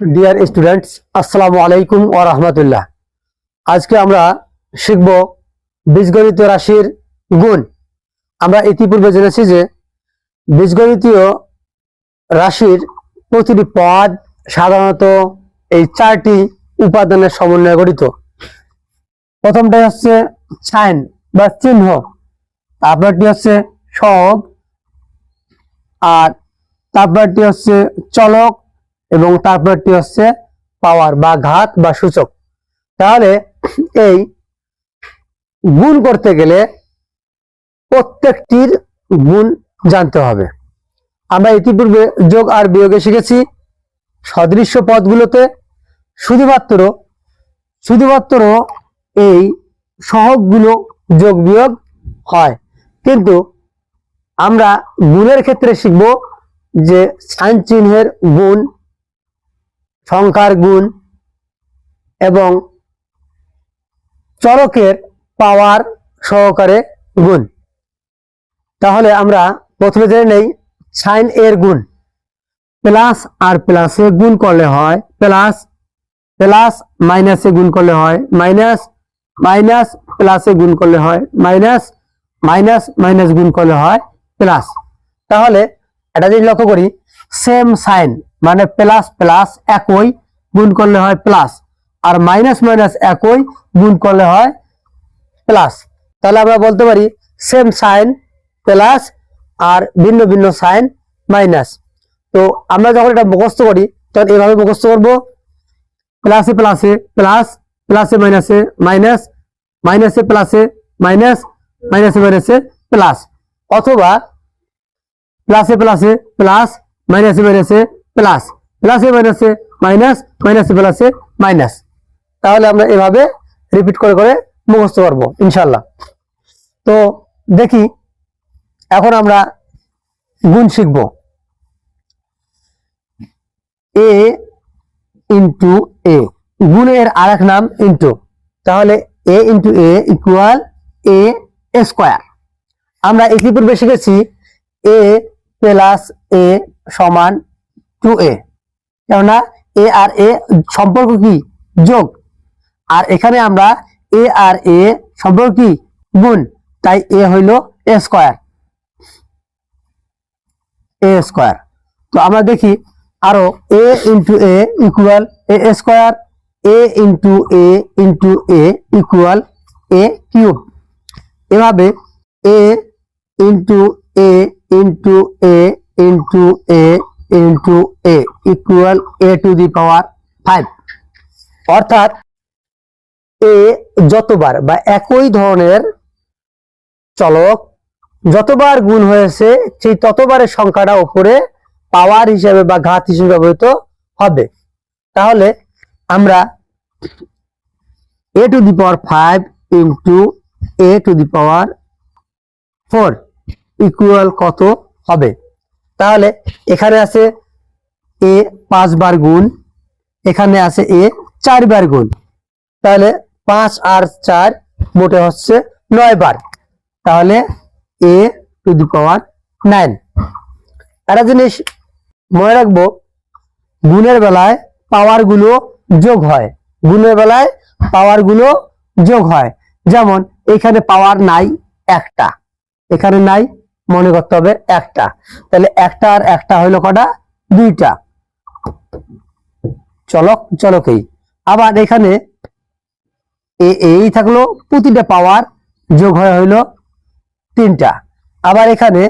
Dear students, আসসালামু আলাইকুম ওয়া রাহমাতুল্লাহ। আজকে আমরা শিখব বীজগণিত রাশির গুণ। আমরা ইতিপূর্বে জেনেছি যে বীজগণিতীয় রাশির প্রতিটি পদ সাধারণত এই চারটি উপাদানের সমন্বয়ে গঠিত। প্রথমটাই হচ্ছে সাইন বা চিহ্ন, তারপরটি হচ্ছে সহগ, আর তারপরটি হচ্ছে চলক, এবং তারপরটি হচ্ছে পাওয়ার বা ঘাত বা সূচক। তাহলে এই গুণ করতে গেলে প্রত্যেকটির গুণ জানতে হবে। আমরা ইতিপূর্বে যোগ আর বিয়োগে শিখেছি সদৃশ্য পদগুলোতে শুধুমাত্র এই সহগগুলো যোগ বিয়োগ হয়, কিন্তু আমরা গুণের ক্ষেত্রে শিখব যে সাইন চিহ্নের গুণ, সংখ্যার গুণ এবং চলকের পাওয়ার সহকারে গুণ। তাহলে আমরা প্রথমে জেনে নেই সাইন এর গুণ। প্লাস আর প্লাসে গুণ করলে হয় প্লাস, প্লাস মাইনাসে গুণ করলে হয় মাইনাস, মাইনাস প্লাসে গুণ করলে হয় মাইনাস, মাইনাস মাইনাস গুণ করলে হয় প্লাস। তাহলে এটা যদি লক্ষ্য করি, সেম সাইন মানে প্লাস প্লাস একই গুণ করলে হয় প্লাস, আর মাইনাস মাইনাস একই গুণ করলে হয় প্লাস। তাহলে আমরা বলতে পারি সেম সাইন প্লাস আর ভিন্ন ভিন্ন সাইন মাইনাস। তো আমরা যখন এটা মুখস্থ করি তখন এভাবে মুখস্থ করব, প্লাসে প্লাসে প্লাস, প্লাসে মাইনাসে মাইনাস, মাইনাসে প্লাসে মাইনাস, মাইনাসে মাইনাসে প্লাস, অথবা প্লাসে প্লাসে প্লাস, মাইনাসে মাইনাসে প্লাস, প্লাসে মাইনাসে মাইনাস, মাইনাসে প্লাসে মাইনাস। তাহলে আমরা এভাবে রিপিট করে করে মুখস্থ করবো ইনশাল্লাহ। তো দেখি এখন আমরা গুণ শিখব। এ ইন্টু এ, গুণের আরেক নাম ইন্টু। তাহলে এ into a equal a square. আমরা ইতিপূর্বে শিখেছি এ প্লাস এ সমান 2a, কেননা এ আর এ সম্পর্ক কি যোগ, আর এখানে আমরা এ আর এ সম্পর্ক কি গুণ, তাই এ হইল এ স্কোয়ার, এ স্কোয়ার। তো আমরা দেখি আরো a into a equal a square, a into a into a equal a cube. এভাবে a into a into a into a into a equal a to the power 5। অর্থাৎ এ যতবার বা একই ধরনের চলক যতবার গুণ হয়েছে সেই ততবারের সংখ্যাটা উপরে পাওয়ার হিসেবে বা ঘাত হিসেবে ব্যবহৃত হবে। তাহলে আমরা a to the power 5 into a to the power 4 equal কত হবে? তাহলে এখানে আছে এ 5 বার গুণ, এখানে আছে এ 4 বার গুণ, তাহলে 5 আর 4 মোটে হচ্ছে 9 বার। তাহলে এ টু দি পাওয়ার 9। একটা জিনিস মনে রাখবো, গুণের বেলায় পাওয়ার গুলো যোগ হয়, গুণের বেলায় পাওয়ার গুলো যোগ হয়। যেমন এখানে পাওয়ার নাই একটা, এখানে নাই, মনে করতে হবে একটা, তাহলে একটা আর একটা হইলো কটা? দুইটা, চলক চলকেই। আবার এখানে এই থাকলো, প্রতিটা পাওয়ার যোগ হয়ে হইলো 3টা। আবার এখানে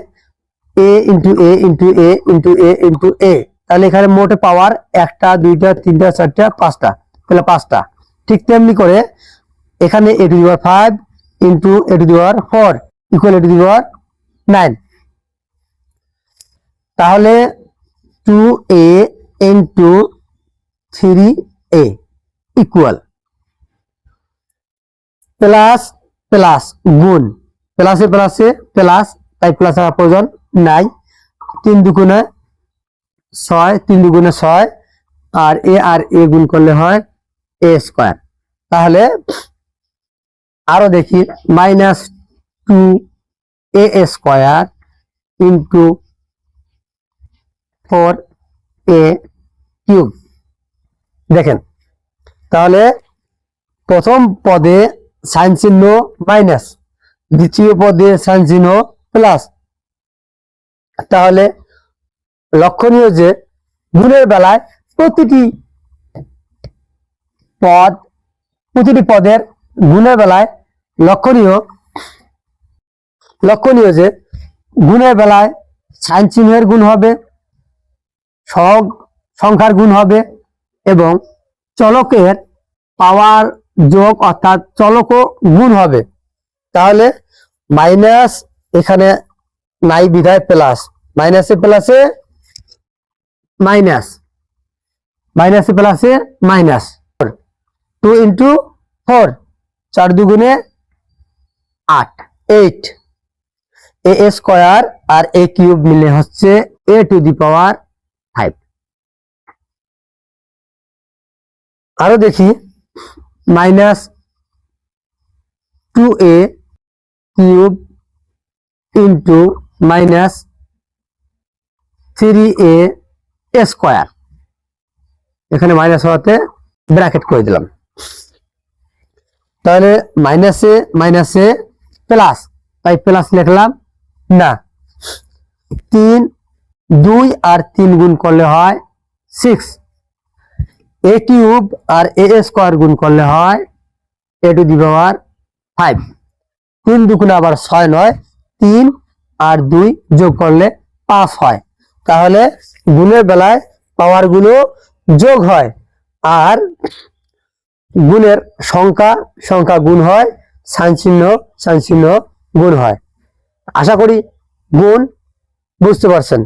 এ into a into a into a into এ, তাহলে এখানে মোটে পাওয়ার 1টা 2টা 3টা 4টা 5টা, তাহলে 5টা। ঠিক তেমনি করে এখানে a to the power 5 into a to the power 4 equal a to the power 9। তাহলে 2a into 3a equal plus plus গুণ, প্লাসে প্লাসে প্লাস, তাই প্লাস আর প্রয়োজন নাই। 3 দুগুণে 6, 3 দুগুণে 6, আর এ গুণ করলে হয় এ স্কোয়ার। তাহলে আরো দেখি -2a square into 4a cube দেখেন, তাহলে প্রথম পদে সাইন চিহ্ন মাইনাস, দ্বিতীয় পদে সাইন চিহ্ন প্লাস। তাহলে লক্ষণীয় যে গুণের বেলায় প্রতিটি পদের গুণের বেলায় লক্ষণীয় যে গুণের বেলায় সাইন চিহ্নের গুণ হবে, সহগ সংখ্যার গুণ হবে এবং চলকের পাওয়ার যোগ অর্থাৎ চলকও গুণ হবে। তাহলে মাইনাস এখানে নাই বিধায় প্লাস, মাইনাসে প্লাসে মাইনাস, মাইনাসে প্লাসে মাইনাস, 2 × 4, 4 দুগুণে 8, 8 a স্কয়ার আর a কিউব মিলে হচ্ছে a⁵। আরো দেখি, -2a³ -3a² এখানে মাইনাস হওয়াতে ব্র্যাকেট করে দিলাম। তাহলে মাইনাসে মাইনাসে প্লাস, তাই প্লাস লিখলাম না। 3, 2 আর 3 গুণ করলে হয় 6, a³ আর a² গুণ করলে হয় a⁵। 3 দুগুণে আবার 6 নয়, 3 আর 2 যোগ করলে 5 হয়। তাহলে গুণের বেলায় পাওয়ার গুলো যোগ হয় আর গুণের সংখ্যা গুণ হয়, সাইন চিহ্ন গুণ হয়। আশা করি গুণ বুঝতে পারছেন।